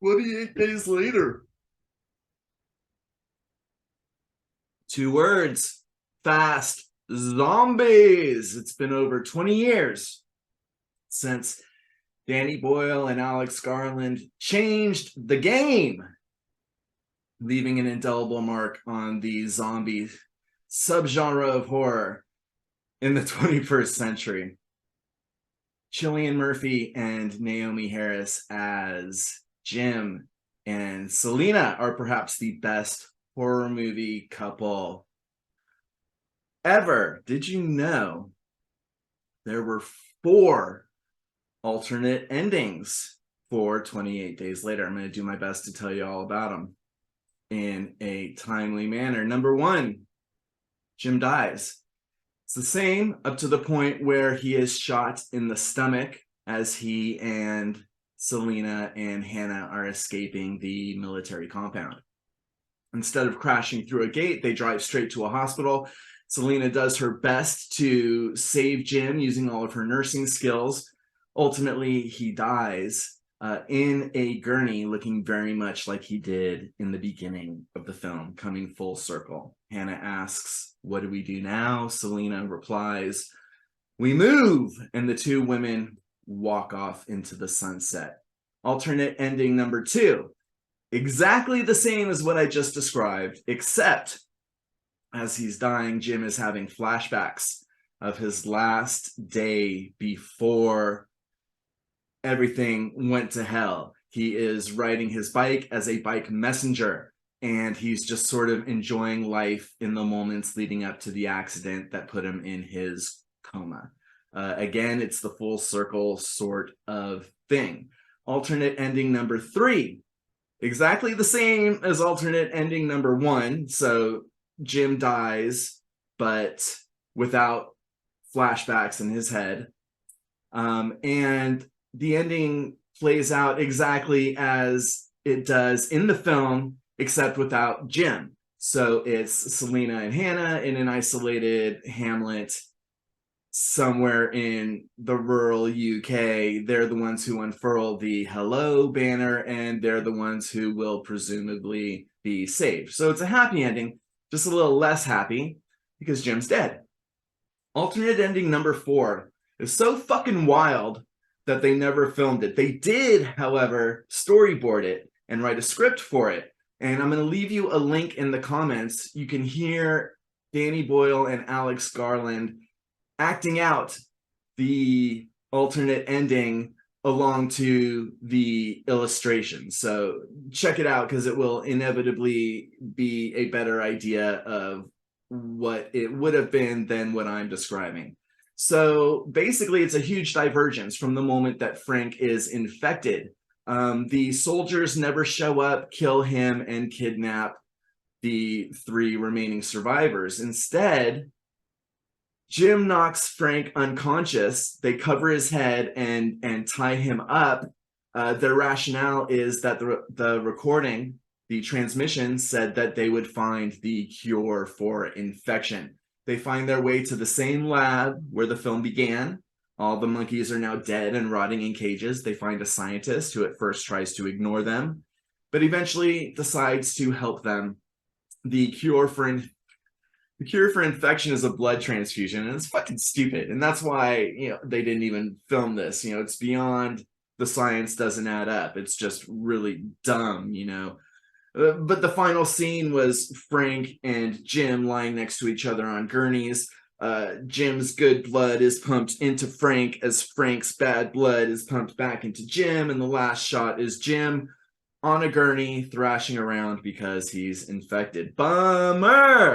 28 days later. 2 words. Fast zombies. It's been over 20 years since Danny Boyle and Alex Garland changed the game, leaving an indelible mark on the zombie subgenre of horror in the 21st century. Cillian Murphy and Naomi Harris as Jim and Selena are perhaps the best horror movie couple ever. Did you know there were 4 alternate endings for 28 Days Later? I'm going to do my best to tell you all about them in a timely manner. Number 1, Jim dies. It's the same up to the point where he is shot in the stomach as he and Selena and Hannah are escaping the military compound. Instead of crashing through a gate, they drive straight to a hospital. Selena does her best to save Jim using all of her nursing skills. Ultimately, he dies in a gurney, looking very much like he did in the beginning of the film, coming full circle. Hannah asks, "What do we do now?" Selena replies, "We move." And the 2 women walk off into the sunset. Alternate ending number 2. Exactly the same as what I just described, except as he's dying, Jim is having flashbacks of his last day before everything went to hell. He is riding his bike as a bike messenger, and he's just sort of enjoying life in the moments leading up to the accident that put him in his coma. Again, it's the full circle sort of thing. Alternate ending number 3. Exactly the same as alternate ending number 1. So Jim dies, but without flashbacks in his head. And the ending plays out exactly as it does in the film, except without Jim. So it's Selena and Hannah in an isolated hamlet somewhere in the rural UK. They're the ones who unfurl the hello banner, and they're the ones who will presumably be saved. So it's a happy ending, just a little less happy because Jim's dead. Alternate ending number 4 is so fucking wild that they never filmed it. They did, however, storyboard it and write a script for it. And I'm going to leave you a link in the comments. You can hear Danny Boyle and Alex Garland acting out the alternate ending along to the illustration. So check it out, because it will inevitably be a better idea of what it would have been than what I'm describing. So basically, it's a huge divergence from the moment that Frank is infected. The soldiers never show up, kill him, and kidnap the 3 remaining survivors. Instead, Jim knocks Frank unconscious. They cover his head and tie him up. Their rationale is that the recording, the transmission, said that they would find the cure for infection. They find their way to the same lab where the film began. All the monkeys are now dead and rotting in cages. They find a scientist who at first tries to ignore them, but eventually decides to help them. The cure for infection is a blood transfusion, and it's fucking stupid. And that's why, they didn't even film this. It's beyond the science doesn't add up. It's just really dumb, But the final scene was Frank and Jim lying next to each other on gurneys. Jim's good blood is pumped into Frank as Frank's bad blood is pumped back into Jim. And the last shot is Jim on a gurney thrashing around because he's infected. Bummer!